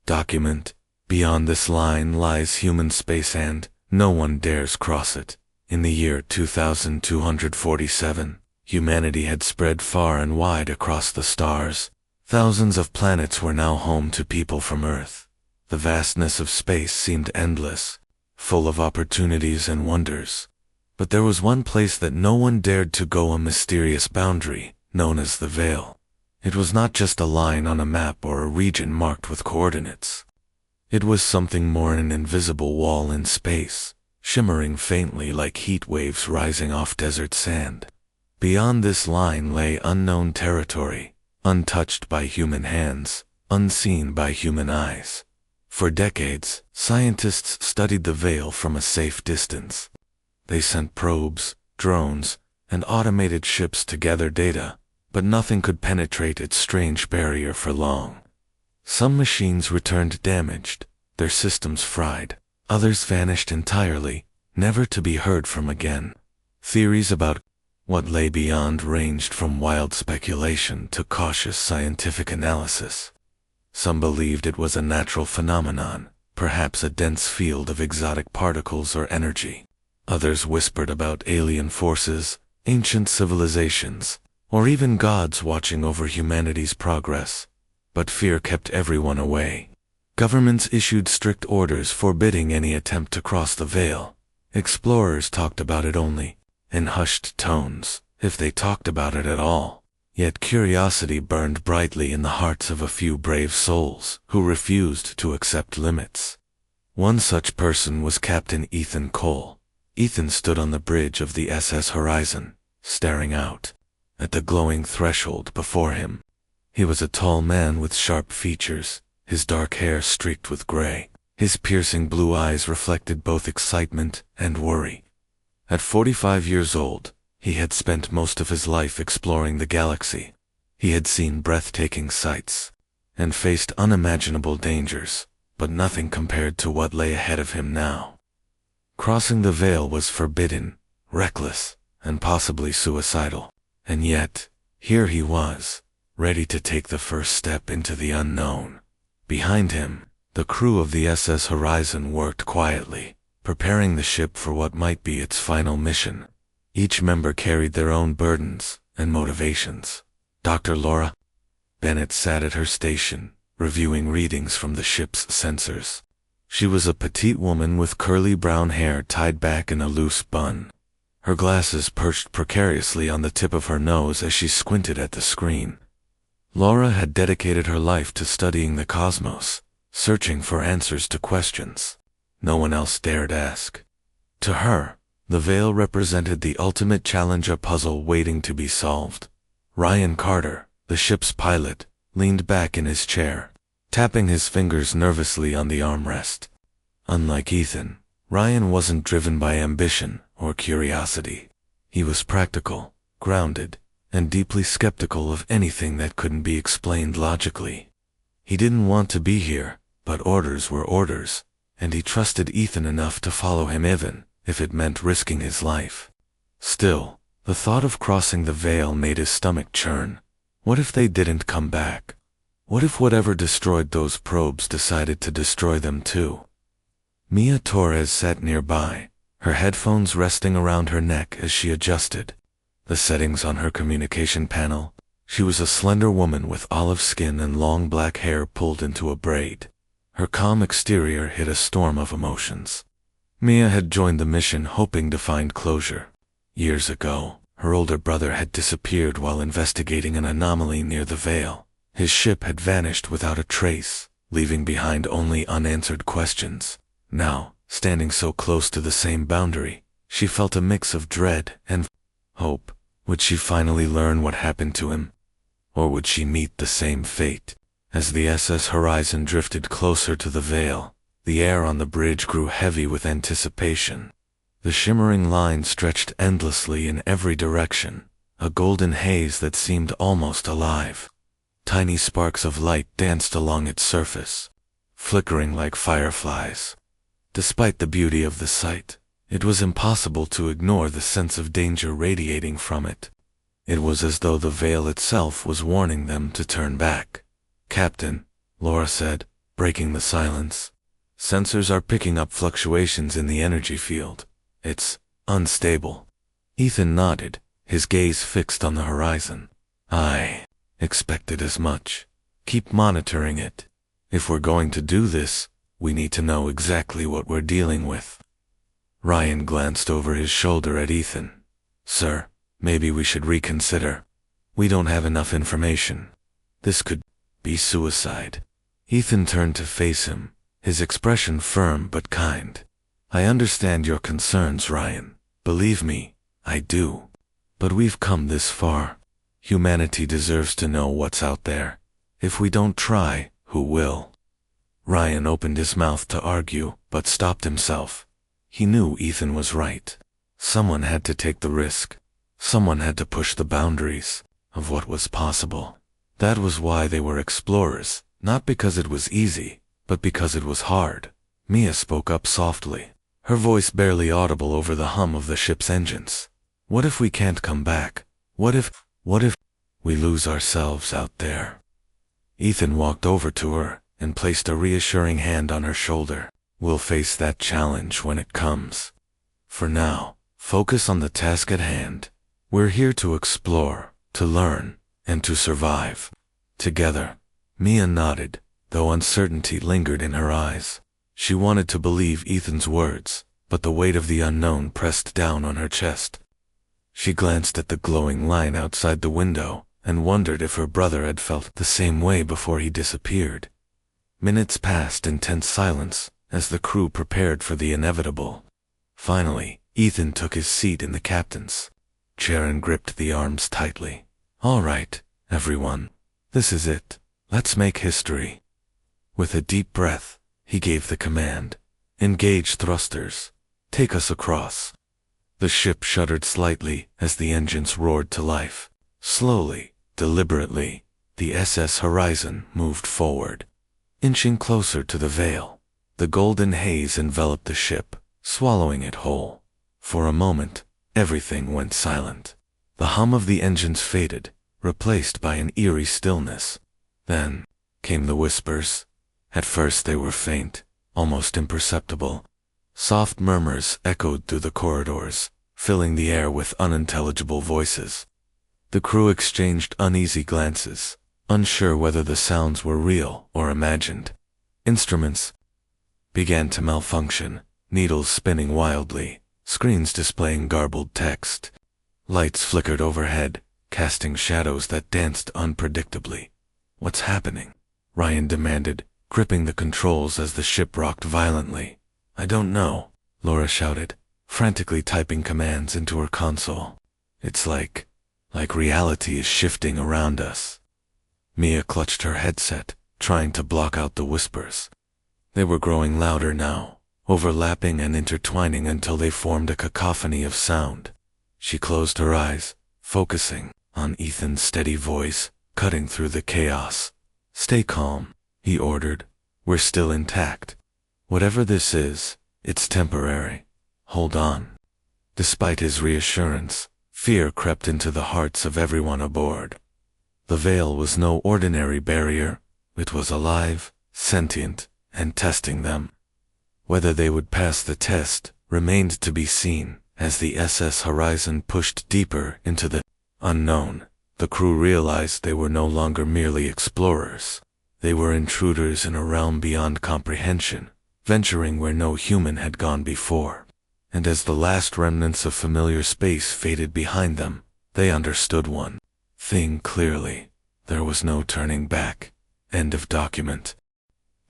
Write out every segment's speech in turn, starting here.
Document: beyond this line lies human space and no one dares cross it. In the year 2247, humanity had spread far and wide across the stars. Thousands of planets were now home to people from Earth. The vastness of space seemed endless, full of opportunities and wonders. But there was one place that no one dared to go, a mysterious boundary, known as the Veil. It was not just a line on a map or a region marked with coordinates. It was something more, an invisible wall in space, shimmering faintly like heat waves rising off desert sand. Beyond this line lay unknown territory, untouched by human hands, unseen by human eyes. For decades, scientists studied the Veil from a safe distance. They sent probes, drones, and automated ships to gather data, but nothing could penetrate its strange barrier for long. Some machines returned damaged, their systems fried. Others vanished entirely, never to be heard from again. Theories about what lay beyond ranged from wild speculation to cautious scientific analysis. Some believed it was a natural phenomenon, perhaps a dense field of exotic particles or energy. Others whispered about alien forces, ancient civilizations, or even gods watching over humanity's progress. But fear kept everyone away. Governments issued strict orders forbidding any attempt to cross the Veil. Explorers talked about it only in hushed tones, if they talked about it at all. Yet curiosity burned brightly in the hearts of a few brave souls who refused to accept limits. One such person was Captain Ethan Cole. Ethan stood on the bridge of the SS Horizon, staring out at the glowing threshold before him. He was a tall man with sharp features, his dark hair streaked with gray. His piercing blue eyes reflected both excitement and worry. At 45 years old, he had spent most of his life exploring the galaxy. He had seen breathtaking sights and faced unimaginable dangers, but nothing compared to what lay ahead of him now. Crossing the Veil was forbidden, reckless, and possibly suicidal. And yet, here he was, ready to take the first step into the unknown. Behind him, the crew of the SS Horizon worked quietly, preparing the ship for what might be its final mission. Each member carried their own burdens and motivations. Dr. Laura Bennett sat at her station, reviewing readings from the ship's sensors. She was a petite woman with curly brown hair tied back in a loose bun. Her glasses perched precariously on the tip of her nose as she squinted at the screen. Laura had dedicated her life to studying the cosmos, searching for answers to questions no one else dared ask. To her, the Veil represented the ultimate challenge, a puzzle waiting to be solved. Ryan Carter, the ship's pilot, leaned back in his chair, tapping his fingers nervously on the armrest. Unlike Ethan, Ryan wasn't driven by ambition or curiosity. He was practical, grounded, and deeply skeptical of anything that couldn't be explained logically. He didn't want to be here, but orders were orders, and he trusted Ethan enough to follow him even if it meant risking his life. Still, the thought of crossing the Veil made his stomach churn. What if they didn't come back? What if whatever destroyed those probes decided to destroy them too? Mia Torres sat nearby, her headphones resting around her neck as she adjusted the settings on her communication panel. She was a slender woman with olive skin and long black hair pulled into a braid. Her calm exterior hid a storm of emotions. Mia had joined the mission hoping to find closure. Years ago, her older brother had disappeared while investigating an anomaly near the Veil. His ship had vanished without a trace, leaving behind only unanswered questions. Now, standing so close to the same boundary, she felt a mix of dread and hope. Would she finally learn what happened to him? Or would she meet the same fate? As the SS Horizon drifted closer to the Veil, the air on the bridge grew heavy with anticipation. The shimmering line stretched endlessly in every direction, a golden haze that seemed almost alive. Tiny sparks of light danced along its surface, flickering like fireflies. Despite the beauty of the sight, it was impossible to ignore the sense of danger radiating from it. It was as though the Veil itself was warning them to turn back. "Captain," Laura said, breaking the silence. Sensors are picking up fluctuations in the energy field. It's unstable. Ethan nodded, his gaze fixed on the horizon. I expected as much. Keep monitoring it. If we're going to do this, we need to know exactly what we're dealing with. Ryan glanced over his shoulder at Ethan. Sir, maybe we should reconsider. We don't have enough information. This could be suicide. Ethan turned to face him, his expression firm but kind. I understand your concerns, Ryan. Believe me, I do. But we've come this far. Humanity deserves to know what's out there. If we don't try, who will? Ryan opened his mouth to argue, but stopped himself. He knew Ethan was right. Someone had to take the risk. Someone had to push the boundaries of what was possible. That was why they were explorers, not because it was easy, but because it was hard. Mia spoke up softly, her voice barely audible over the hum of the ship's engines. What if we can't come back? What if we lose ourselves out there? Ethan walked over to her and placed a reassuring hand on her shoulder. We'll face that challenge when it comes. For now, focus on the task at hand. We're here to explore, to learn, and to survive. Together. Mia nodded, though uncertainty lingered in her eyes. She wanted to believe Ethan's words, but the weight of the unknown pressed down on her chest. She glanced at the glowing line outside the window and wondered if her brother had felt the same way before he disappeared. Minutes passed in tense silence as the crew prepared for the inevitable. Finally, Ethan took his seat in the captain's chair and gripped the arms tightly. All right, everyone. This is it. Let's make history. With a deep breath, he gave the command. Engage thrusters. Take us across. The ship shuddered slightly as the engines roared to life. Slowly, deliberately, the SS Horizon moved forward, inching closer to the veil. The golden haze enveloped the ship, swallowing it whole. For a moment, everything went silent. The hum of the engines faded, replaced by an eerie stillness. Then came the whispers. At first they were faint, almost imperceptible. Soft murmurs echoed through the corridors, filling the air with unintelligible voices. The crew exchanged uneasy glances, unsure whether the sounds were real or imagined. Instruments began to malfunction, needles spinning wildly, screens displaying garbled text. Lights flickered overhead, casting shadows that danced unpredictably. What's happening? Ryan demanded, gripping the controls as the ship rocked violently. I don't know, Laura shouted, frantically typing commands into her console. It's like reality is shifting around us. Mia clutched her headset, trying to block out the whispers. They were growing louder now, overlapping and intertwining until they formed a cacophony of sound. She closed her eyes, focusing on Ethan's steady voice, cutting through the chaos. Stay calm, he ordered. We're still intact. Whatever this is, it's temporary. Hold on. Despite his reassurance, fear crept into the hearts of everyone aboard. The veil was no ordinary barrier. It was alive, sentient, and testing them. Whether they would pass the test remained to be seen. As the SS Horizon pushed deeper into the unknown, the crew realized they were no longer merely explorers. They were intruders in a realm beyond comprehension, venturing where no human had gone before. And as the last remnants of familiar space faded behind them, they understood one thing clearly. There was no turning back. End of document.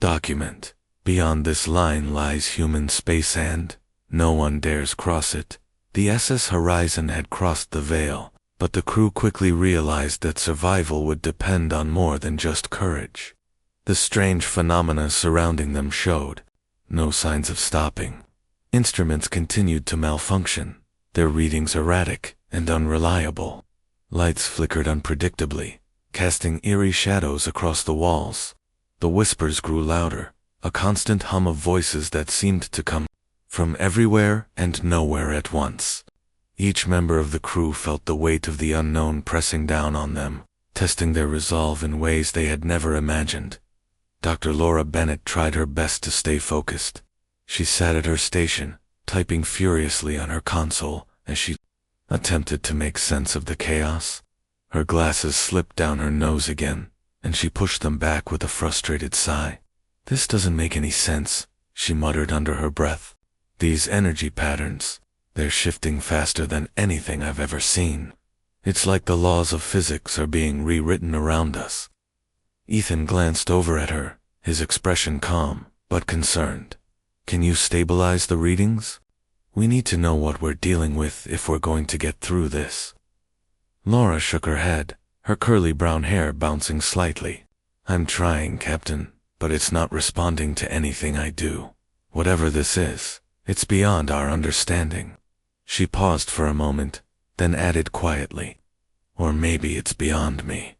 Document. Beyond this line lies human space and no one dares cross it. The SS Horizon had crossed the veil, but the crew quickly realized that survival would depend on more than just courage. The strange phenomena surrounding them showed no signs of stopping. Instruments continued to malfunction, their readings erratic and unreliable. Lights flickered unpredictably, casting eerie shadows across the walls. The whispers grew louder, a constant hum of voices that seemed to come from everywhere and nowhere at once. Each member of the crew felt the weight of the unknown pressing down on them, testing their resolve in ways they had never imagined. Dr. Laura Bennett tried her best to stay focused. She sat at her station, typing furiously on her console as she attempted to make sense of the chaos. Her glasses slipped down her nose again, and she pushed them back with a frustrated sigh. "This doesn't make any sense," she muttered under her breath. "These energy patterns, they're shifting faster than anything I've ever seen. It's like the laws of physics are being rewritten around us." Ethan glanced over at her, his expression calm, but concerned. "Can you stabilize the readings? We need to know what we're dealing with if we're going to get through this." Laura shook her head, her curly brown hair bouncing slightly. "I'm trying, Captain, but it's not responding to anything I do. Whatever this is, it's beyond our understanding." She paused for a moment, then added quietly, "Or maybe it's beyond me."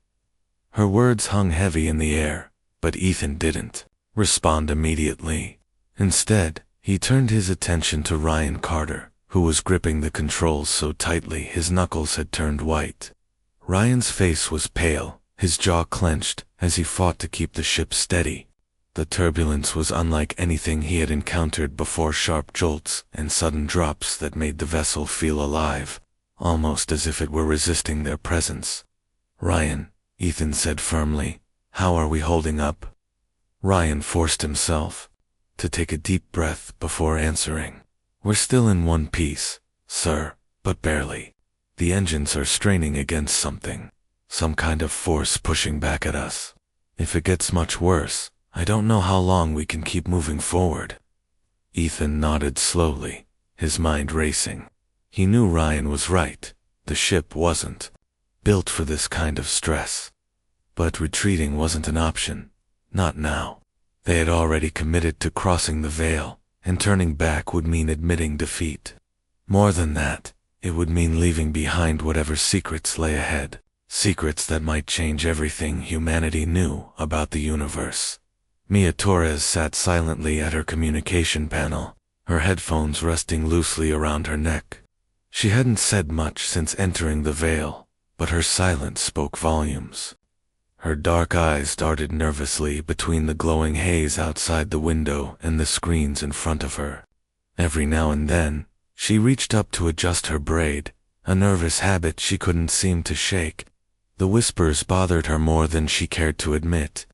Her words hung heavy in the air, but Ethan didn't respond immediately. Instead, he turned his attention to Ryan Carter, who was gripping the controls so tightly his knuckles had turned white. Ryan's face was pale, his jaw clenched as he fought to keep the ship steady. The turbulence was unlike anything he had encountered before, sharp jolts and sudden drops that made the vessel feel alive, almost as if it were resisting their presence. "Ryan," Ethan said firmly, "how are we holding up?" Ryan forced himself to take a deep breath before answering. "We're still in one piece, sir, but barely. The engines are straining against something, some kind of force pushing back at us. If it gets much worse, I don't know how long we can keep moving forward." Ethan nodded slowly, his mind racing. He knew Ryan was right. The ship wasn't built for this kind of stress. But retreating wasn't an option. Not now. They had already committed to crossing the veil, and turning back would mean admitting defeat. More than that, it would mean leaving behind whatever secrets lay ahead, secrets that might change everything humanity knew about the universe. Mia Torres sat silently at her communication panel, her headphones resting loosely around her neck. She hadn't said much since entering the veil, but her silence spoke volumes. Her dark eyes darted nervously between the glowing haze outside the window and the screens in front of her. Every now and then, she reached up to adjust her braid, a nervous habit she couldn't seem to shake. The whispers bothered her more than she cared to admit.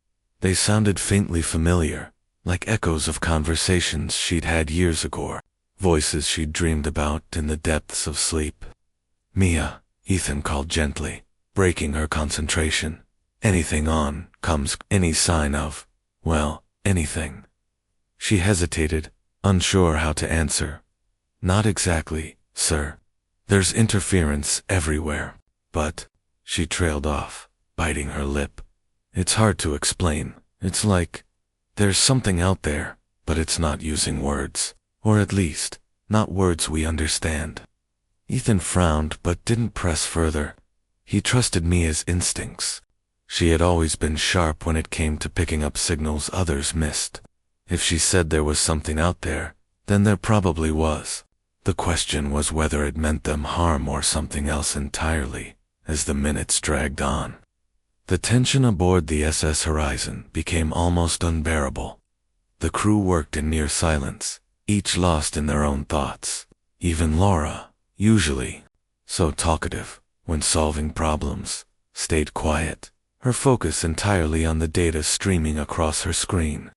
They sounded faintly familiar, like echoes of conversations she'd had years ago, voices she'd dreamed about in the depths of sleep. "Mia," Ethan called gently, breaking her concentration. "Anything on comes, any sign of, well, anything?" She hesitated, unsure how to answer. "Not exactly, sir. There's interference everywhere, but," she trailed off, biting her lip. "It's hard to explain. It's like there's something out there, but it's not using words, or at least, not words we understand." Ethan frowned but didn't press further. He trusted Mia's instincts. She had always been sharp when it came to picking up signals others missed. If she said there was something out there, then there probably was. The question was whether it meant them harm or something else entirely, as the minutes dragged on. The tension aboard the SS Horizon became almost unbearable. The crew worked in near silence, each lost in their own thoughts. Even Laura, usually so talkative when solving problems, stayed quiet, her focus entirely on the data streaming across her screen.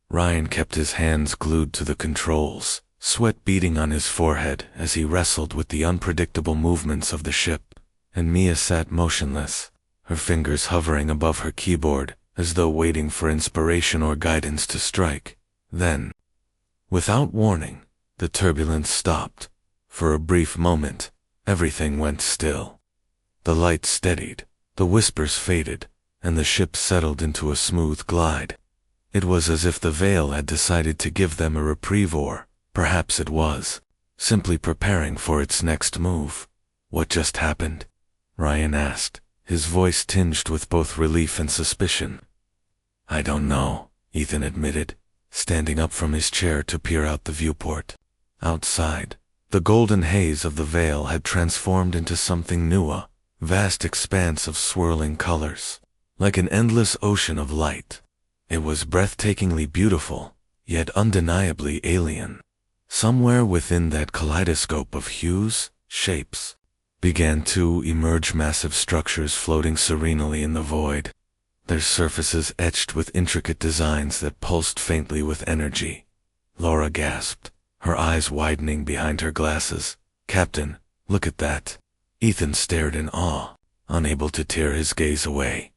Ryan kept his hands glued to the controls, sweat beading on his forehead as he wrestled with the unpredictable movements of the ship, and Mia sat motionless, her fingers hovering above her keyboard as though waiting for inspiration or guidance to strike. Then, without warning, the turbulence stopped. For a brief moment, everything went still. The lights steadied, the whispers faded, and the ship settled into a smooth glide. It was as if the veil had decided to give them a reprieve, or perhaps it was simply preparing for its next move. "What just happened?" Ryan asked, his voice tinged with both relief and suspicion. "I don't know," Ethan admitted, standing up from his chair to peer out the viewport. Outside, the golden haze of the veil had transformed into something new, a vast expanse of swirling colors, like an endless ocean of light. It was breathtakingly beautiful, yet undeniably alien. Somewhere within that kaleidoscope of hues, shapes, began to emerge massive structures floating serenely in the void, their surfaces etched with intricate designs that pulsed faintly with energy. Laura gasped, her eyes widening behind her glasses. "Captain, look at that." Ethan stared in awe, unable to tear his gaze away.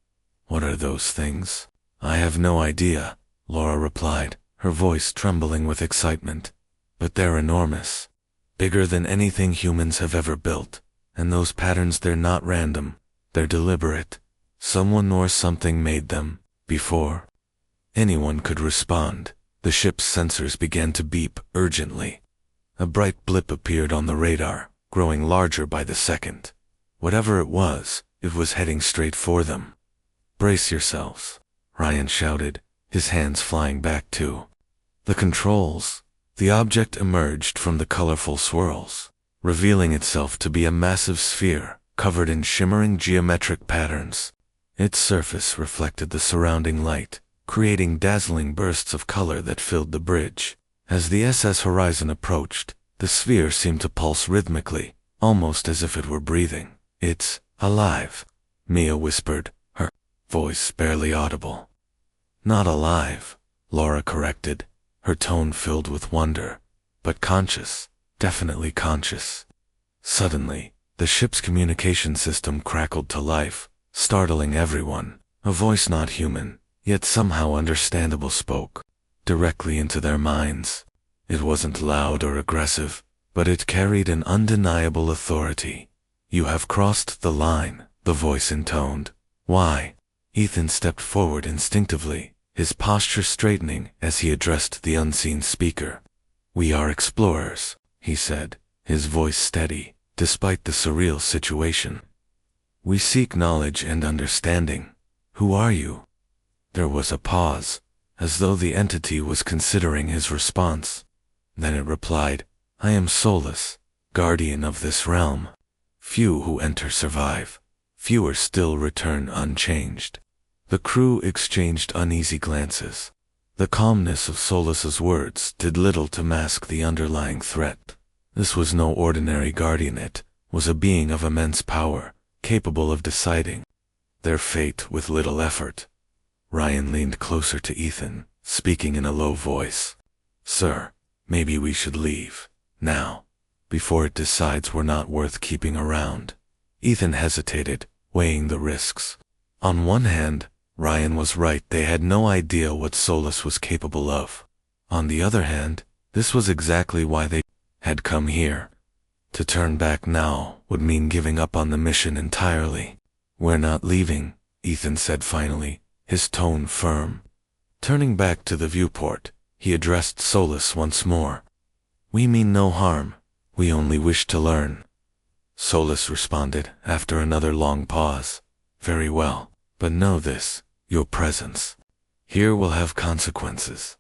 "What are those things?" "I have no idea," Laura replied, her voice trembling with excitement. "But they're enormous. Bigger than anything humans have ever built. And those patterns, they're not random. They're deliberate. Someone or something made them, before anyone could respond." The ship's sensors began to beep urgently. A bright blip appeared on the radar, growing larger by the second. Whatever it was heading straight for them. "Brace yourselves," Ryan shouted, his hands flying back to the controls. The object emerged from the colorful swirls, revealing itself to be a massive sphere covered in shimmering geometric patterns. Its surface reflected the surrounding light, creating dazzling bursts of color that filled the bridge. As the SS horizon approached, the sphere seemed to pulse rhythmically, almost as if it were breathing. "It's alive," Mia whispered, her voice barely audible. "Not alive," Laura corrected, her tone filled with wonder. "But conscious, definitely conscious." Suddenly, the ship's communication system crackled to life, startling everyone. A voice not human, yet somehow understandable, spoke directly into their minds. It wasn't loud or aggressive, but it carried an undeniable authority. "You have crossed the line," the voice intoned. "Why?" Ethan stepped forward instinctively, his posture straightening as he addressed the unseen speaker. "We are explorers," he said, his voice steady, despite the surreal situation. "We seek knowledge and understanding. Who are you?" There was a pause, as though the entity was considering his response. Then it replied, "I am Solus, guardian of this realm. Few who enter survive. Fewer still return unchanged." The crew exchanged uneasy glances. The calmness of Solus's words did little to mask the underlying threat. This was no ordinary guardian, it was a being of immense power, capable of deciding their fate with little effort. Ryan leaned closer to Ethan, speaking in a low voice. "Sir, maybe we should leave, now, before it decides we're not worth keeping around." Ethan hesitated, weighing the risks. On one hand, Ryan was right, they had no idea what Solus was capable of. On the other hand, this was exactly why they had come here. To turn back now would mean giving up on the mission entirely. "We're not leaving," Ethan said finally, his tone firm. Turning back to the viewport, he addressed Solus once more. "We mean no harm. We only wish to learn." Solus responded after another long pause. "Very well, but know this, your presence here will have consequences.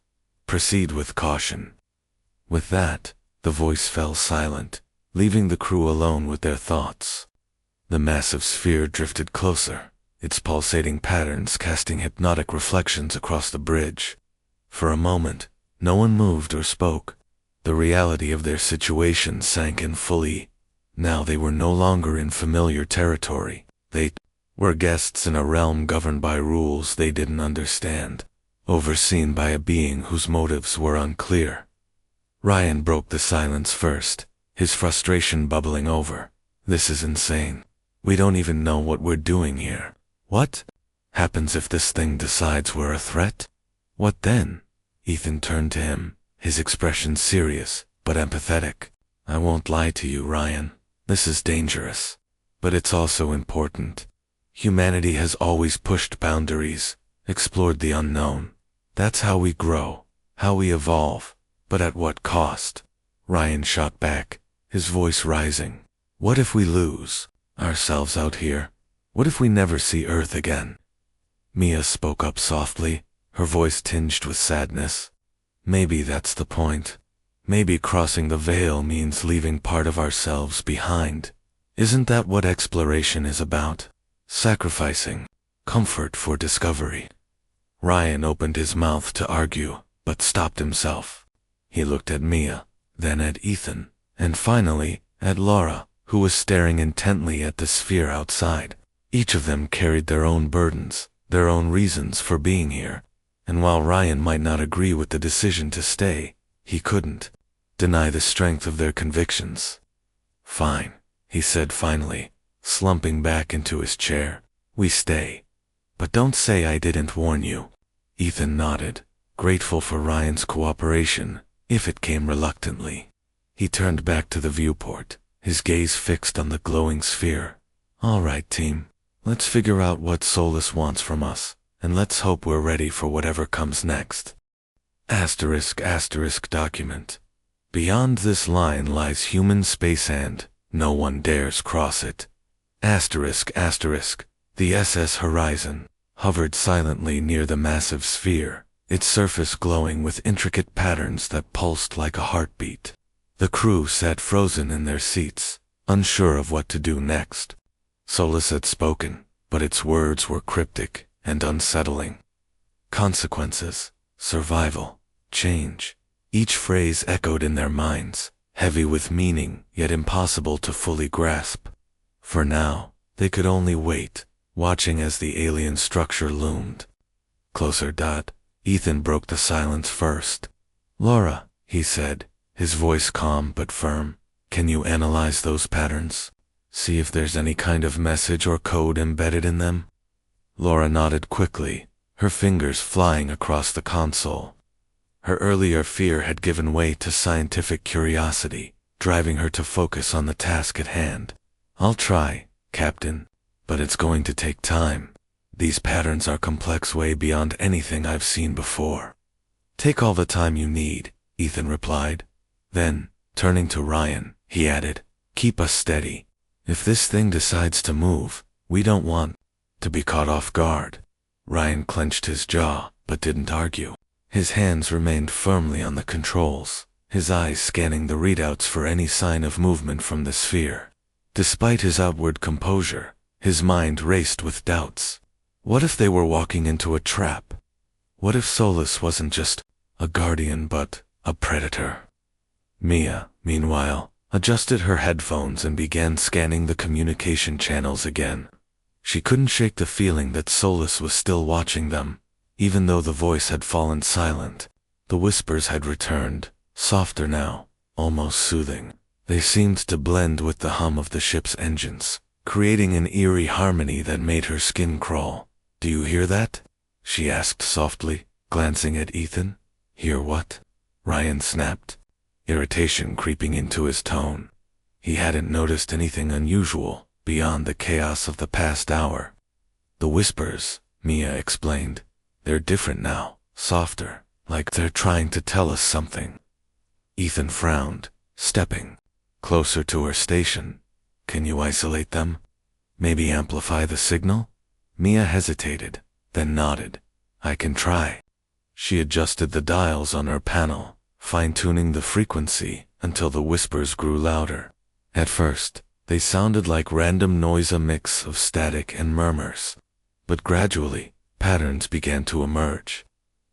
Proceed with caution." With that, the voice fell silent, leaving the crew alone with their thoughts. The massive sphere drifted closer, its pulsating patterns casting hypnotic reflections across the bridge. For a moment, no one moved or spoke. The reality of their situation sank in fully. Now they were no longer in familiar territory. They were guests in a realm governed by rules they didn't understand, overseen by a being whose motives were unclear. Ryan broke the silence first, his frustration bubbling over. "This is insane. We don't even know what we're doing here. What happens if this thing decides we're a threat? What then?" Ethan turned to him, his expression serious, but empathetic. "I won't lie to you, Ryan. This is dangerous. But it's also important. Humanity has always pushed boundaries, explored the unknown. That's how we grow, how we evolve. But at what cost?" Ryan shot back, his voice rising. "What if we lose ourselves out here? What if we never see Earth again?" Mia spoke up softly, her voice tinged with sadness. "Maybe that's the point. Maybe crossing the veil means leaving part of ourselves behind. Isn't that what exploration is about? Sacrificing comfort for discovery." Ryan opened his mouth to argue, but stopped himself. He looked at Mia, then at Ethan, and finally, at Laura, who was staring intently at the sphere outside. Each of them carried their own burdens, their own reasons for being here, and while Ryan might not agree with the decision to stay, he couldn't deny the strength of their convictions. "Fine," he said finally, slumping back into his chair. "We stay. But don't say I didn't warn you." Ethan nodded, grateful for Ryan's cooperation, if it came reluctantly. He turned back to the viewport, his gaze fixed on the glowing sphere. "All right, team. Let's figure out what Solus wants from us, and let's hope we're ready for whatever comes next." *** document. Beyond this line lies human space and no one dares cross it. ***. The SS Horizon hovered silently near the massive sphere, its surface glowing with intricate patterns that pulsed like a heartbeat. The crew sat frozen in their seats, unsure of what to do next. Solus had spoken, but its words were cryptic and unsettling. Consequences, survival, change. Each phrase echoed in their minds, heavy with meaning, yet impossible to fully grasp. For now, they could only wait, watching as the alien structure loomed. Closer. Ethan broke the silence first. "Laura," he said, his voice calm but firm, "can you analyze those patterns? See if there's any kind of message or code embedded in them?" Laura nodded quickly, her fingers flying across the console. Her earlier fear had given way to scientific curiosity, driving her to focus on the task at hand. "I'll try, Captain, but it's going to take time. These patterns are complex way beyond anything I've seen before." "Take all the time you need," Ethan replied. Then, turning to Ryan, he added, "Keep us steady. If this thing decides to move, we don't want to be caught off guard." Ryan clenched his jaw, but didn't argue. His hands remained firmly on the controls, his eyes scanning the readouts for any sign of movement from the sphere. Despite his outward composure, his mind raced with doubts. What if they were walking into a trap? What if Solus wasn't just a guardian but a predator? Mia, meanwhile, adjusted her headphones and began scanning the communication channels again. She couldn't shake the feeling that Solus was still watching them. Even though the voice had fallen silent, the whispers had returned, softer now, almost soothing. They seemed to blend with the hum of the ship's engines, creating an eerie harmony that made her skin crawl. "Do you hear that?" she asked softly, glancing at Ethan. "Hear what?" Ryan snapped, irritation creeping into his tone. He hadn't noticed anything unusual beyond the chaos of the past hour. "The whispers," Mia explained. "They're different now, softer, like they're trying to tell us something." Ethan frowned, stepping closer to her station. "Can you isolate them? Maybe amplify the signal?" Mia hesitated, then nodded. "I can try." She adjusted the dials on her panel, fine-tuning the frequency until the whispers grew louder. At first, they sounded like random noise, a mix of static and murmurs. But gradually, patterns began to emerge.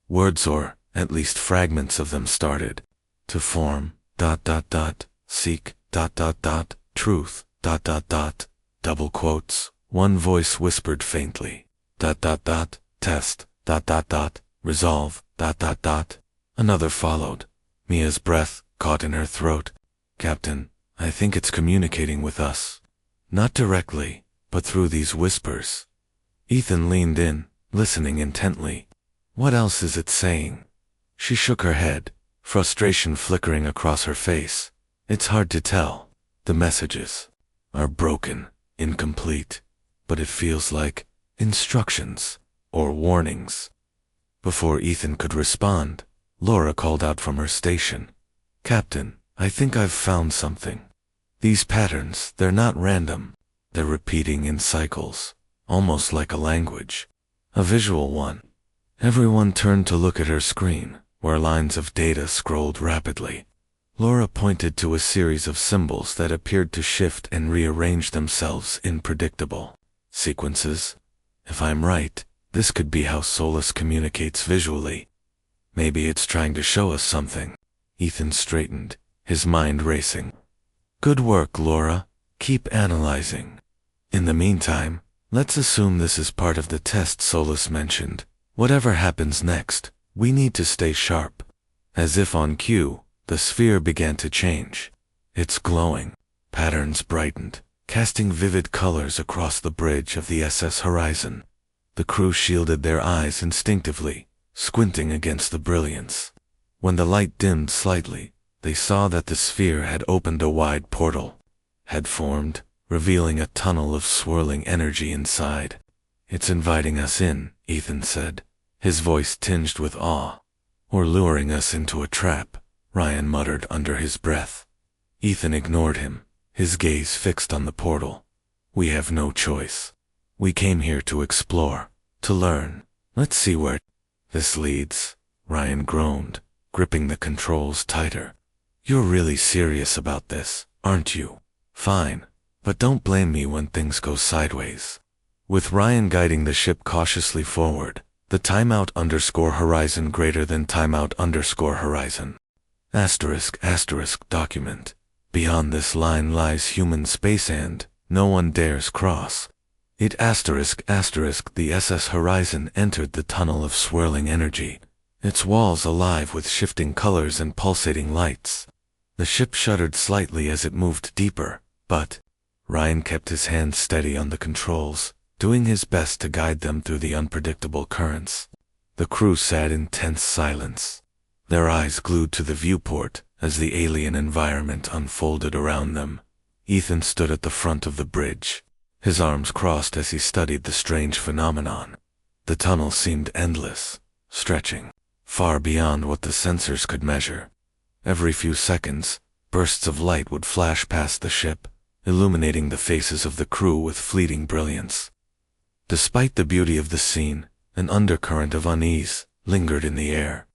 Words, or at least fragments of them, started to form. Seek, truth, double quotes. One voice whispered faintly. Test, resolve, Another followed. Mia's breath caught in her throat. "Captain, I think it's communicating with us. Not directly, but through these whispers." Ethan leaned in, listening intently. "What else is it saying?" She shook her head, frustration flickering across her face. "It's hard to tell. The messages are broken, incomplete, but it feels like instructions or warnings." Before Ethan could respond, Laura called out from her station. "Captain, I think I've found something. These patterns, they're not random. They're repeating in cycles, almost like a language. A visual one." Everyone turned to look at her screen, where lines of data scrolled rapidly. Laura pointed to a series of symbols that appeared to shift and rearrange themselves in predictable sequences. "If I'm right," This could be how Solus communicates visually. Maybe it's trying to show us something. Ethan straightened, his mind racing. Good work, Laura. Keep analyzing. In the meantime, let's assume this is part of the test Solus mentioned. Whatever happens next, we need to stay sharp. As if on cue, the sphere began to change. It's glowing. Patterns brightened, casting vivid colors across the bridge of the SS Horizon. The crew shielded their eyes instinctively, squinting against the brilliance. When the light dimmed slightly, they saw that the sphere had opened a wide portal, had formed, revealing a tunnel of swirling energy inside. It's inviting us in, Ethan said, his voice tinged with awe. Or luring us into a trap, Ryan muttered under his breath. Ethan ignored him, his gaze fixed on the portal. We have no choice. We came here to explore, to learn. Let's see where this leads, Ryan groaned, gripping the controls tighter. You're really serious about this, aren't you? Fine, but don't blame me when things go sideways. With Ryan guiding the ship cautiously forward, the timeout_horizon greater than timeout_horizon. *** document. Beyond this line lies human space and no one dares cross. The SS Horizon entered the tunnel of swirling energy, its walls alive with shifting colors and pulsating lights. The ship shuddered slightly as it moved deeper, but Ryan kept his hands steady on the controls, doing his best to guide them through the unpredictable currents. The crew sat in tense silence, their eyes glued to the viewport as the alien environment unfolded around them. Ethan stood at the front of the bridge, his arms crossed as he studied the strange phenomenon. The tunnel seemed endless, stretching far beyond what the sensors could measure. Every few seconds, bursts of light would flash past the ship, illuminating the faces of the crew with fleeting brilliance. Despite the beauty of the scene, an undercurrent of unease lingered in the air.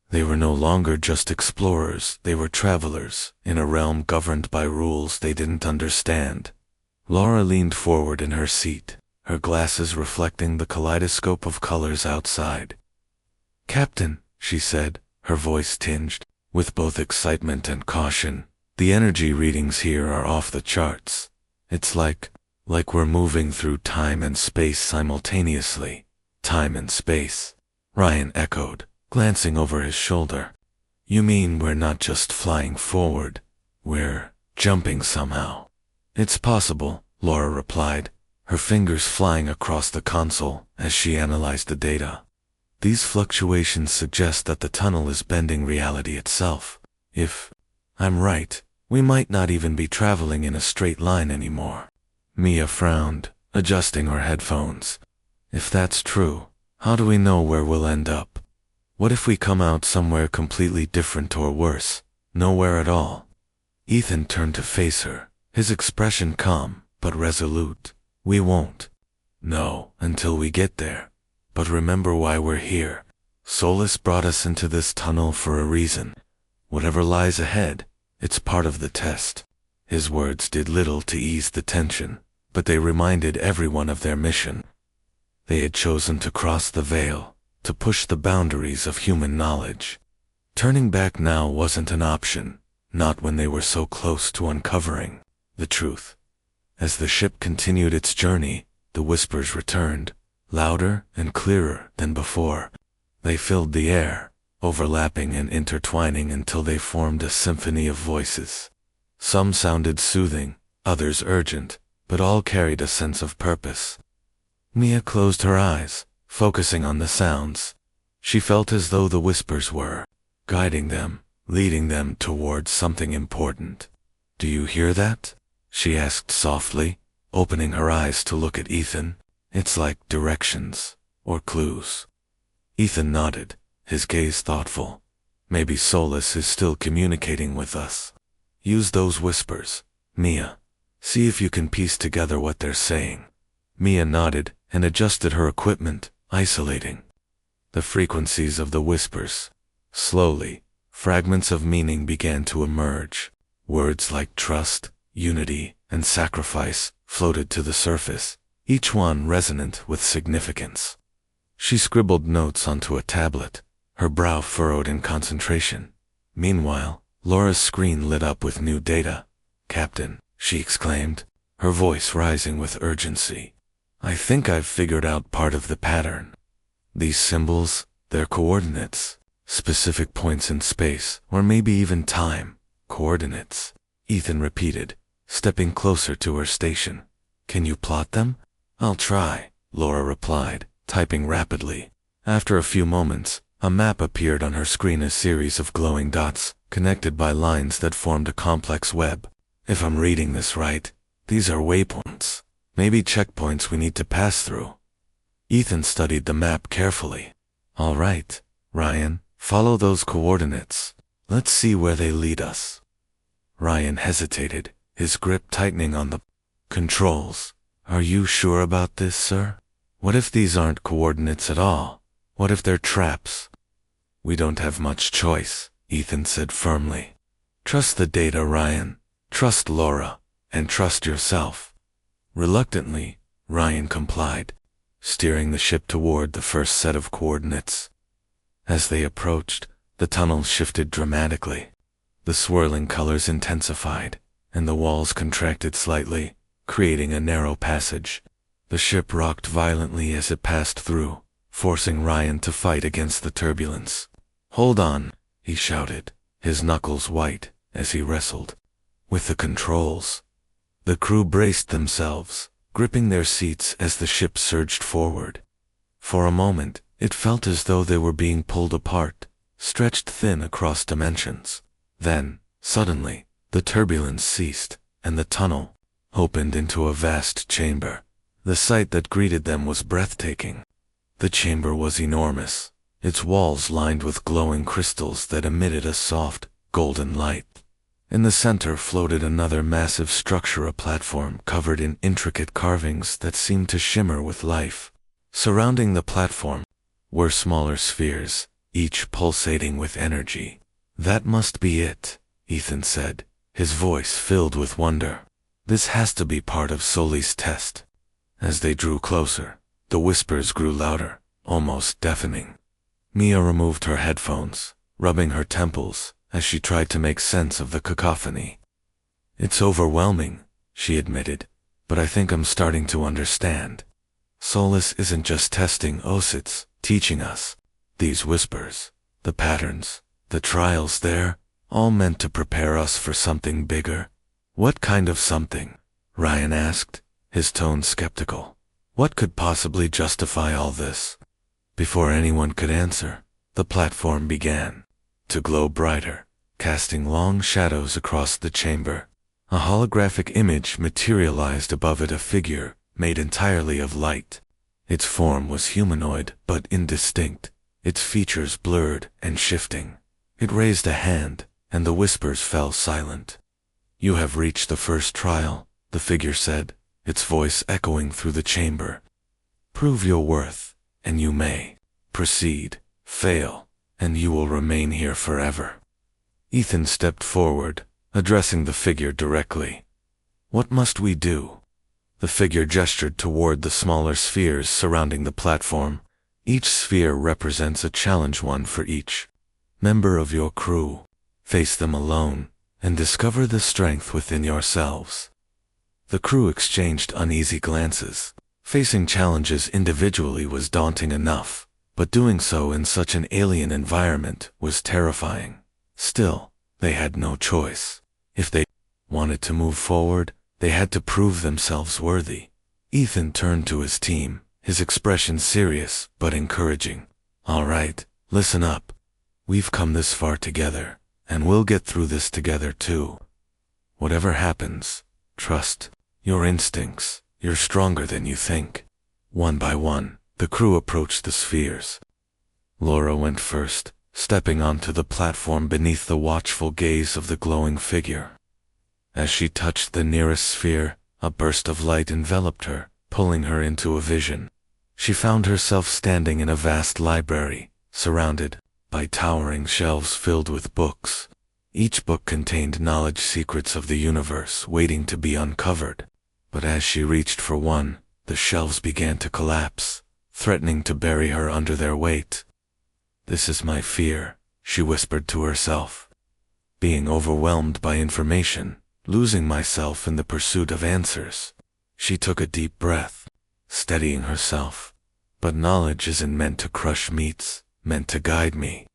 They were no longer just explorers, they were travelers, in a realm governed by rules they didn't understand. Laura leaned forward in her seat, her glasses reflecting the kaleidoscope of colors outside. "Captain," she said, her voice tinged with both excitement and caution, "the energy readings here are off the charts. It's like we're moving through time and space simultaneously." "Time and space," Ryan echoed, glancing over his shoulder. "You mean we're not just flying forward, we're jumping somehow?" "It's possible," Laura replied, her fingers flying across the console as she analyzed the data. "These fluctuations suggest that the tunnel is bending reality itself. If I'm right, we might not even be traveling in a straight line anymore." Mia frowned, adjusting her headphones. "If that's true, how do we know where we'll end up? What if we come out somewhere completely different or worse, nowhere at all?" Ethan turned to face her, his expression calm but resolute. "We won't. No, until we get there. But remember why we're here. Solus brought us into this tunnel for a reason. Whatever lies ahead, it's part of the test." His words did little to ease the tension, but they reminded everyone of their mission. They had chosen to cross the veil, to push the boundaries of human knowledge. Turning back now wasn't an option, not when they were so close to uncovering the truth. As the ship continued its journey, the whispers returned, louder and clearer than before. They filled the air, overlapping and intertwining until they formed a symphony of voices. Some sounded soothing, others urgent, but all carried a sense of purpose. Mia closed her eyes, focusing on the sounds. She felt as though the whispers were guiding them, leading them towards something important. "Do you hear that?" she asked softly, opening her eyes to look at Ethan. "It's like directions, or clues." Ethan nodded, his gaze thoughtful. "Maybe Solus is still communicating with us. Use those whispers, Mia. See if you can piece together what they're saying." Mia nodded and adjusted her equipment, isolating the frequencies of the whispers. Slowly, fragments of meaning began to emerge. Words like trust, unity, and sacrifice floated to the surface, each one resonant with significance. She scribbled notes onto a tablet, her brow furrowed in concentration. Meanwhile, Laura's screen lit up with new data. "Captain," she exclaimed, her voice rising with urgency. "I think I've figured out part of the pattern. These symbols, they're coordinates, specific points in space, or maybe even time. Coordinates," Ethan repeated, stepping closer to her station. "Can you plot them?" "I'll try," Laura replied, typing rapidly. After a few moments, a map appeared on her screen, a series of glowing dots, connected by lines that formed a complex web. "If I'm reading this right, these are waypoints. Maybe checkpoints we need to pass through." Ethan studied the map carefully. "All right, Ryan, follow those coordinates. Let's see where they lead us." Ryan hesitated, his grip tightening on the controls. "Are you sure about this, sir? What if these aren't coordinates at all? What if they're traps?" "We don't have much choice," Ethan said firmly. "Trust the data, Ryan. Trust Laura, and trust yourself." Reluctantly, Ryan complied, steering the ship toward the first set of coordinates. As they approached, the tunnel shifted dramatically. The swirling colors intensified, and the walls contracted slightly, creating a narrow passage. The ship rocked violently as it passed through, forcing Ryan to fight against the turbulence. "Hold on," he shouted, his knuckles white as he wrestled with the controls. The crew braced themselves, gripping their seats as the ship surged forward. For a moment, it felt as though they were being pulled apart, stretched thin across dimensions. Then, suddenly, the turbulence ceased, and the tunnel opened into a vast chamber. The sight that greeted them was breathtaking. The chamber was enormous, its walls lined with glowing crystals that emitted a soft, golden light. In the center floated another massive structure, a platform covered in intricate carvings that seemed to shimmer with life. Surrounding the platform were smaller spheres, each pulsating with energy. "That must be it," Ethan said, his voice filled with wonder. "This has to be part of Sully's test." As they drew closer, the whispers grew louder, almost deafening. Mia removed her headphones, rubbing her temples as she tried to make sense of the cacophony. "It's overwhelming," she admitted, "but I think I'm starting to understand. Solus isn't just testing us, it's teaching us. These whispers, the patterns, the trials, they're all meant to prepare us for something bigger." "What kind of something?" Ryan asked, his tone skeptical. "What could possibly justify all this?" Before anyone could answer, the platform began to glow brighter, casting long shadows across the chamber. A holographic image materialized above it, a figure made entirely of light. Its form was humanoid but indistinct, its features blurred and shifting. It raised a hand, and the whispers fell silent. "You have reached the first trial," the figure said, its voice echoing through the chamber. "Prove your worth, and you may. Proceed, fail, and you will remain here forever." Ethan stepped forward, addressing the figure directly. "What must we do?" The figure gestured toward the smaller spheres surrounding the platform. "Each sphere represents a challenge, one for each member of your crew. Face them alone, and discover the strength within yourselves." The crew exchanged uneasy glances. Facing challenges individually was daunting enough, but doing so in such an alien environment was terrifying. Still, they had no choice. If they wanted to move forward, they had to prove themselves worthy. Ethan turned to his team, his expression serious but encouraging. "All right, listen up. We've come this far together, and we'll get through this together too. Whatever happens, trust your instincts. You're stronger than you think." One by one, the crew approached the spheres. Laura went first, stepping onto the platform beneath the watchful gaze of the glowing figure. As she touched the nearest sphere, a burst of light enveloped her, pulling her into a vision. She found herself standing in a vast library, surrounded by towering shelves filled with books. Each book contained knowledge secrets of the universe waiting to be uncovered. But as she reached for one, the shelves began to collapse, threatening to bury her under their weight. "This is my fear," she whispered to herself. "Being overwhelmed by information, losing myself in the pursuit of answers." She took a deep breath, steadying herself. "But knowledge isn't meant to crush me, it's meant to guide me."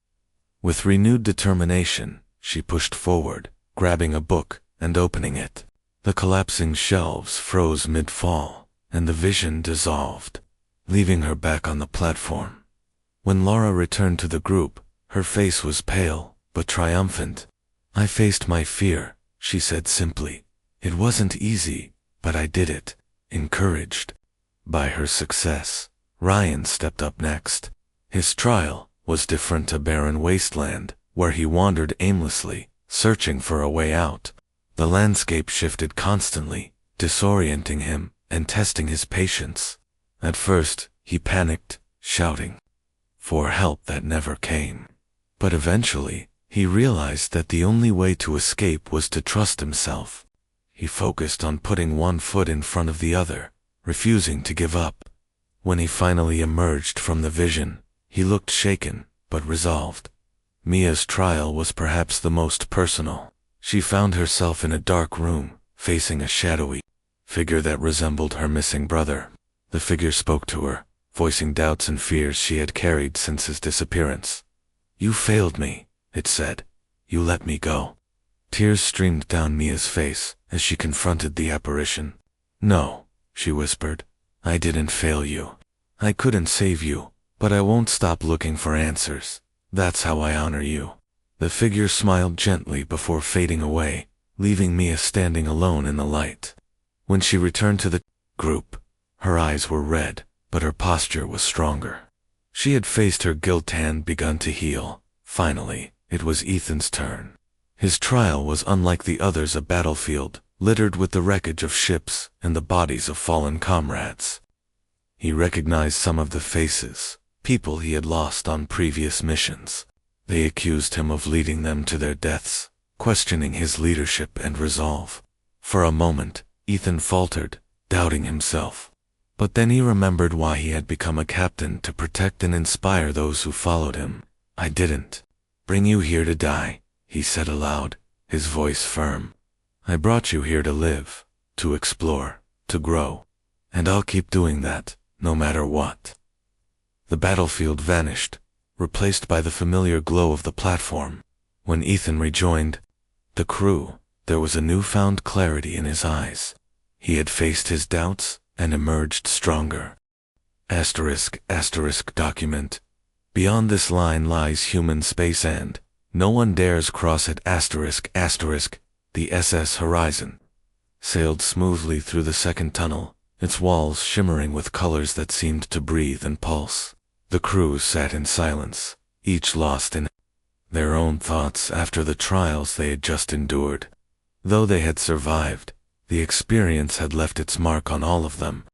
With renewed determination, she pushed forward, grabbing a book and opening it. The collapsing shelves froze mid-fall, and the vision dissolved, leaving her back on the platform. When Laura returned to the group, her face was pale, but triumphant. "I faced my fear," she said simply. "It wasn't easy, but I did it." Encouraged by her success, Ryan stepped up next. His trial was different, a barren wasteland, where he wandered aimlessly, searching for a way out. The landscape shifted constantly, disorienting him and testing his patience. At first, he panicked, shouting for help that never came. But eventually, he realized that the only way to escape was to trust himself. He focused on putting one foot in front of the other, refusing to give up. When he finally emerged from the vision, he looked shaken, but resolved. Mia's trial was perhaps the most personal. She found herself in a dark room, facing a shadowy figure that resembled her missing brother. The figure spoke to her, voicing doubts and fears she had carried since his disappearance. "You failed me," it said. "You let me go." Tears streamed down Mia's face as she confronted the apparition. "No," she whispered. "I didn't fail you. I couldn't save you, but I won't stop looking for answers. That's how I honor you." The figure smiled gently before fading away, leaving Mia standing alone in the light. When she returned to the group, her eyes were red, but her posture was stronger. She had faced her guilt and begun to heal. Finally, it was Ethan's turn. His trial was unlike the others, a battlefield, littered with the wreckage of ships and the bodies of fallen comrades. He recognized some of the faces, people he had lost on previous missions. They accused him of leading them to their deaths, questioning his leadership and resolve. For a moment, Ethan faltered, doubting himself. But then he remembered why he had become a captain, to protect and inspire those who followed him. "I didn't bring you here to die," he said aloud, his voice firm. "I brought you here to live, to explore, to grow. And I'll keep doing that, no matter what." The battlefield vanished, replaced by the familiar glow of the platform. When Ethan rejoined the crew, there was a newfound clarity in his eyes. He had faced his doubts and emerged stronger. *** document. Beyond this line lies human space and no one dares cross it. *** The SS Horizon sailed smoothly through the second tunnel, its walls shimmering with colors that seemed to breathe and pulse. The crew sat in silence, each lost in their own thoughts after the trials they had just endured. Though they had survived, the experience had left its mark on all of them.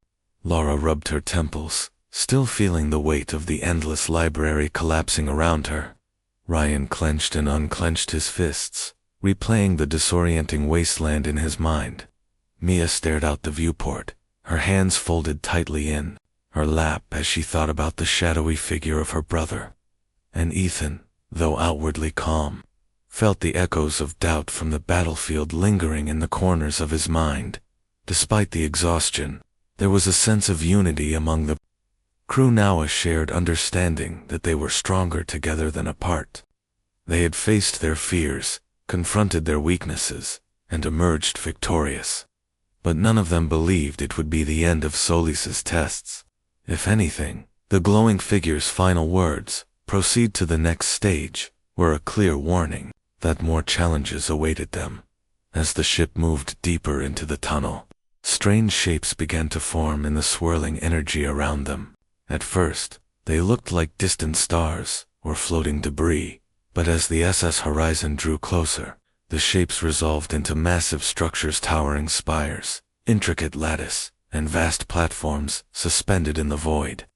Laura rubbed her temples, still feeling the weight of the endless library collapsing around her. Ryan clenched and unclenched his fists, replaying the disorienting wasteland in his mind. Mia stared out the viewport, her hands folded tightly in her lap as she thought about the shadowy figure of her brother. And Ethan, though outwardly calm, felt the echoes of doubt from the battlefield lingering in the corners of his mind. Despite the exhaustion, there was a sense of unity among the crew, now a shared understanding that they were stronger together than apart. They had faced their fears, confronted their weaknesses, and emerged victorious. But none of them believed it would be the end of Solis's tests. If anything, the glowing figure's final words, "Proceed to the next stage," were a clear warning that more challenges awaited them. As the ship moved deeper into the tunnel, strange shapes began to form in the swirling energy around them. At first, they looked like distant stars or floating debris, but as the SS Horizon drew closer, the shapes resolved into massive structures, towering spires, intricate lattice, and vast platforms suspended in the void.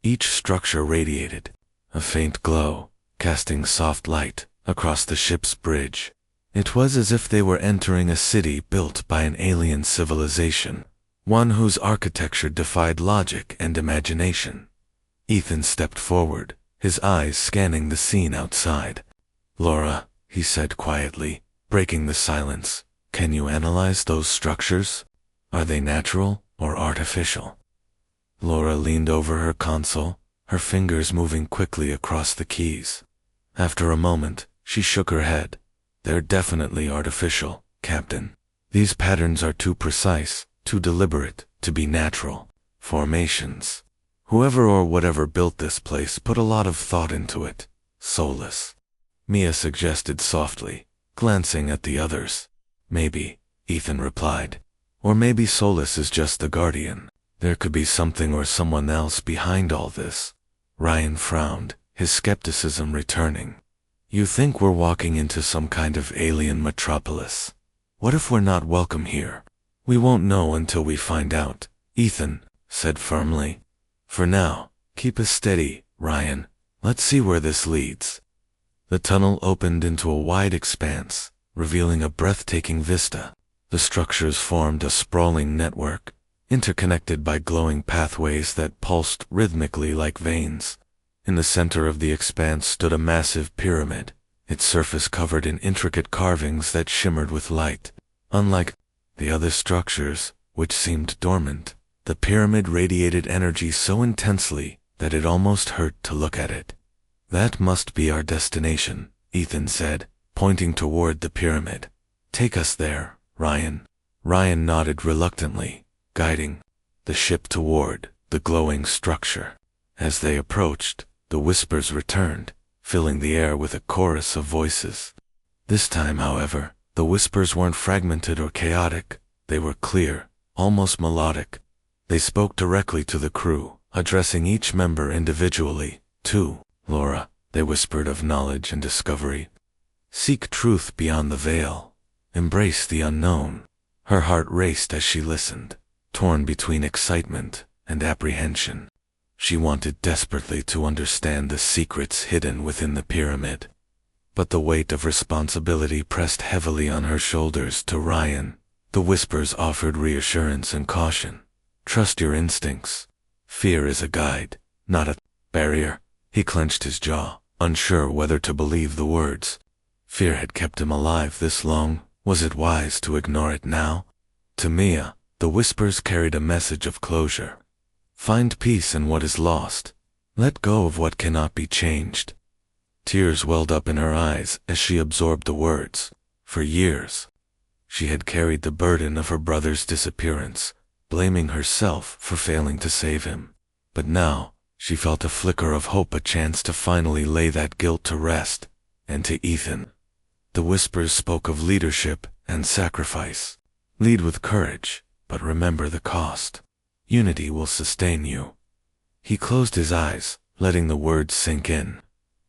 Each structure radiated a faint glow, casting soft light across the ship's bridge. It was as if they were entering a city built by an alien civilization, one whose architecture defied logic and imagination. Ethan stepped forward, his eyes scanning the scene outside. "Laura," he said quietly, breaking the silence, "can you analyze those structures? Are they natural or artificial?" Laura leaned over her console, her fingers moving quickly across the keys. After a moment, she shook her head. "They're definitely artificial, Captain. These patterns are too precise, too deliberate, to be natural formations. Whoever or whatever built this place put a lot of thought into it. Soulless," Mia suggested softly, glancing at the others. "Maybe," Ethan replied. "Or maybe Solus is just the guardian. There could be something or someone else behind all this." Ryan frowned, his skepticism returning. "You think we're walking into some kind of alien metropolis? What if we're not welcome here?" "We won't know until we find out," Ethan said firmly. "For now, keep us steady, Ryan. Let's see where this leads." The tunnel opened into a wide expanse, revealing a breathtaking vista. The structures formed a sprawling network, interconnected by glowing pathways that pulsed rhythmically like veins. In the center of the expanse stood a massive pyramid, its surface covered in intricate carvings that shimmered with light. Unlike the other structures, which seemed dormant, the pyramid radiated energy so intensely that it almost hurt to look at it. "That must be our destination," Ethan said, pointing toward the pyramid. "Take us there, Ryan." Ryan nodded reluctantly, guiding the ship toward the glowing structure. As they approached, the whispers returned, filling the air with a chorus of voices. This time, however, the whispers weren't fragmented or chaotic. They were clear, almost melodic. They spoke directly to the crew, addressing each member individually. "To Laura," they whispered of knowledge and discovery. "Seek truth beyond the veil. Embrace the unknown." Her heart raced as she listened, torn between excitement and apprehension. She wanted desperately to understand the secrets hidden within the pyramid. But the weight of responsibility pressed heavily on her shoulders. To Ryan, the whispers offered reassurance and caution. "Trust your instincts. Fear is a guide, not a barrier." He clenched his jaw, unsure whether to believe the words. Fear had kept him alive this long. Was it wise to ignore it now? To Mia, the whispers carried a message of closure. Find peace in what is lost. Let go of what cannot be changed. Tears welled up in her eyes as she absorbed the words. For years, she had carried the burden of her brother's disappearance, blaming herself for failing to save him. But now, she felt a flicker of hope, a chance to finally lay that guilt to rest. And to Ethan, the whispers spoke of leadership and sacrifice. Lead with courage, but remember the cost. Unity will sustain you. He closed his eyes, letting the words sink in.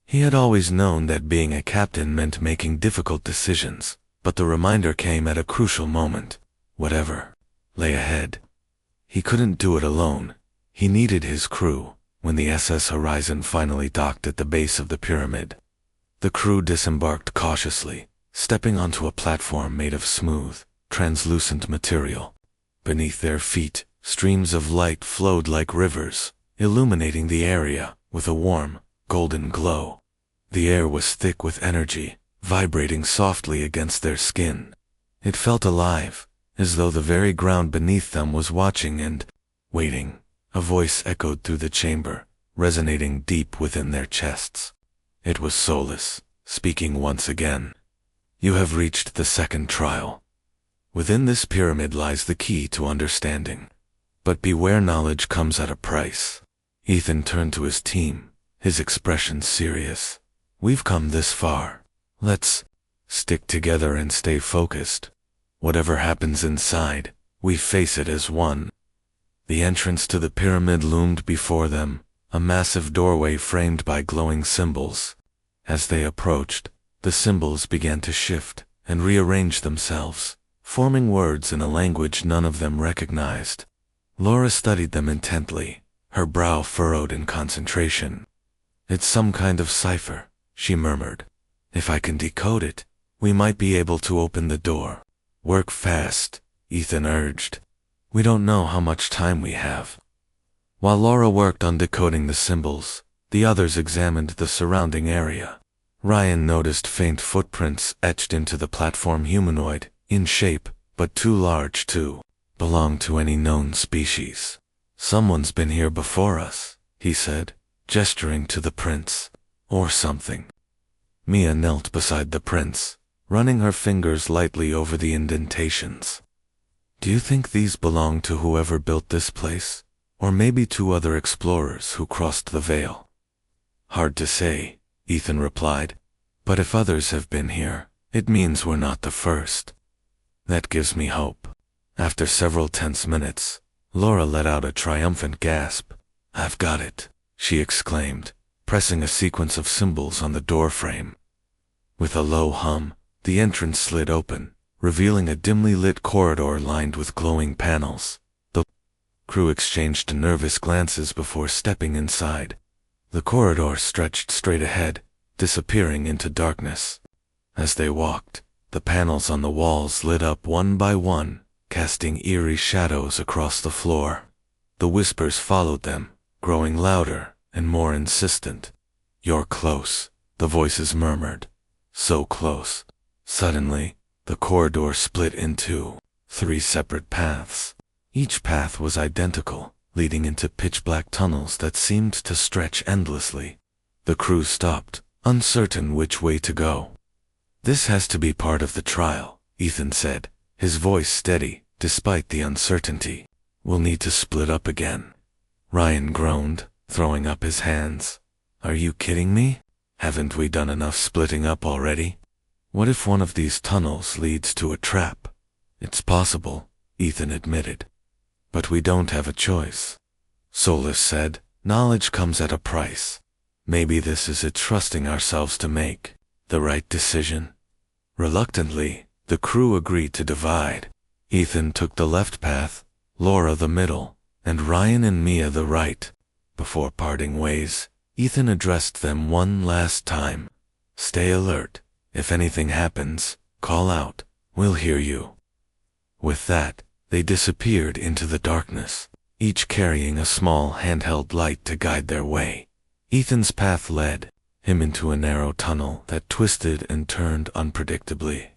He had always known that being a captain meant making difficult decisions, but the reminder came at a crucial moment. Whatever lay ahead, he couldn't do it alone. He needed his crew. When the SS Horizon finally docked at the base of the pyramid, the crew disembarked cautiously, stepping onto a platform made of smooth, translucent material. Beneath their feet, streams of light flowed like rivers, illuminating the area with a warm, golden glow. The air was thick with energy, vibrating softly against their skin. It felt alive, as though the very ground beneath them was watching and waiting. A voice echoed through the chamber, resonating deep within their chests. It was Solus, speaking once again. "You have reached the second trial. Within this pyramid lies the key to understanding. But beware, knowledge comes at a price." Ethan turned to his team, his expression serious. "We've come this far. Let's stick together and stay focused. Whatever happens inside, we face it as one." The entrance to the pyramid loomed before them, a massive doorway framed by glowing symbols. As they approached, the symbols began to shift and rearrange themselves, forming words in a language none of them recognized. Laura studied them intently, her brow furrowed in concentration. "It's some kind of cipher," she murmured. "If I can decode it, we might be able to open the door." "Work fast," Ethan urged. "We don't know how much time we have." While Laura worked on decoding the symbols, the others examined the surrounding area. Ryan noticed faint footprints etched into the platform, humanoid in shape, but too large to belong to any known species. "Someone's been here before us," he said, gesturing to the prints. "Or something." Mia knelt beside the prints, running her fingers lightly over the indentations. "Do you think these belong to whoever built this place? Or maybe to other explorers who crossed the veil?" "Hard to say," Ethan replied. "But if others have been here, it means we're not the first. That gives me hope." After several tense minutes, Laura let out a triumphant gasp. "I've got it," she exclaimed, pressing a sequence of symbols on the doorframe. With a low hum, the entrance slid open, revealing a dimly lit corridor lined with glowing panels. The crew exchanged nervous glances before stepping inside. The corridor stretched straight ahead, disappearing into darkness. As they walked, the panels on the walls lit up one by one, casting eerie shadows across the floor. The whispers followed them, growing louder and more insistent. "You're close," the voices murmured. "So close." Suddenly, the corridor split into 3 separate paths. Each path was identical, leading into pitch-black tunnels that seemed to stretch endlessly. The crew stopped, uncertain which way to go. "This has to be part of the trial," Ethan said, his voice steady despite the uncertainty. "We'll need to split up again." Ryan groaned, throwing up his hands. "Are you kidding me? Haven't we done enough splitting up already? What if one of these tunnels leads to a trap?" "It's possible," Ethan admitted. "But we don't have a choice." Solus said, "Knowledge comes at a price. Maybe this is it, trusting ourselves to make the right decision." Reluctantly, the crew agreed to divide. Ethan took the left path, Laura the middle, and Ryan and Mia the right. Before parting ways, Ethan addressed them one last time. "Stay alert. If anything happens, call out. We'll hear you." With that, they disappeared into the darkness, each carrying a small handheld light to guide their way. Ethan's path led him into a narrow tunnel that twisted and turned unpredictably.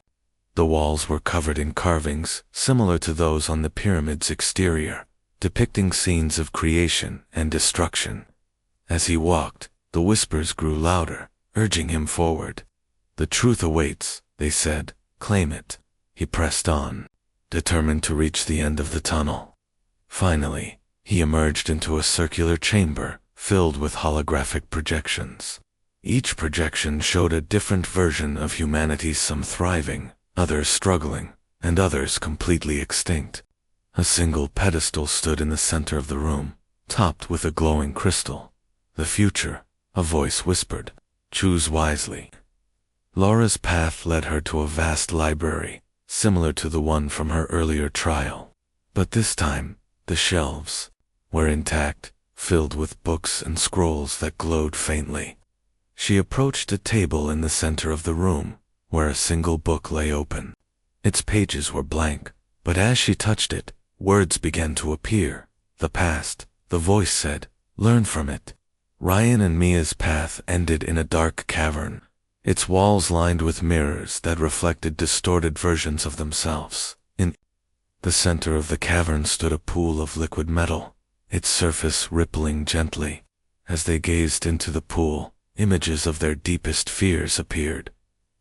The walls were covered in carvings similar to those on the pyramid's exterior, depicting scenes of creation and destruction. As he walked, the whispers grew louder, urging him forward. "The truth awaits," they said. "Claim it." He pressed on, determined to reach the end of the tunnel. Finally, he emerged into a circular chamber filled with holographic projections. Each projection showed a different version of humanity, some thriving, others struggling, and others completely extinct. A single pedestal stood in the center of the room, topped with a glowing crystal. "The future," a voice whispered. "Choose wisely." Laura's path led her to a vast library, similar to the one from her earlier trial. But this time, the shelves were intact, filled with books and scrolls that glowed faintly. She approached a table in the center of the room, where a single book lay open. Its pages were blank, but as she touched it, words began to appear. "The past," the voice said. "Learn from it." Ryan and Mia's path ended in a dark cavern, its walls lined with mirrors that reflected distorted versions of themselves. In the center of the cavern stood a pool of liquid metal, its surface rippling gently. As they gazed into the pool, images of their deepest fears appeared.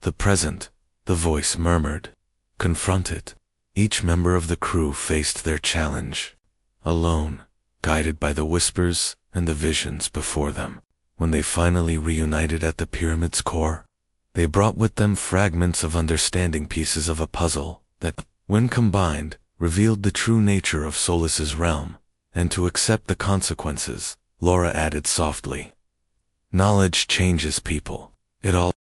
"The present," the voice murmured. "Confront it." Each member of the crew faced their challenge, alone, guided by the whispers and the visions before them. When they finally reunited at the pyramid's core, they brought with them fragments of understanding, pieces of a puzzle that, when combined, revealed the true nature of Solus's realm. "And to accept the consequences," Laura added softly. "Knowledge changes people. It all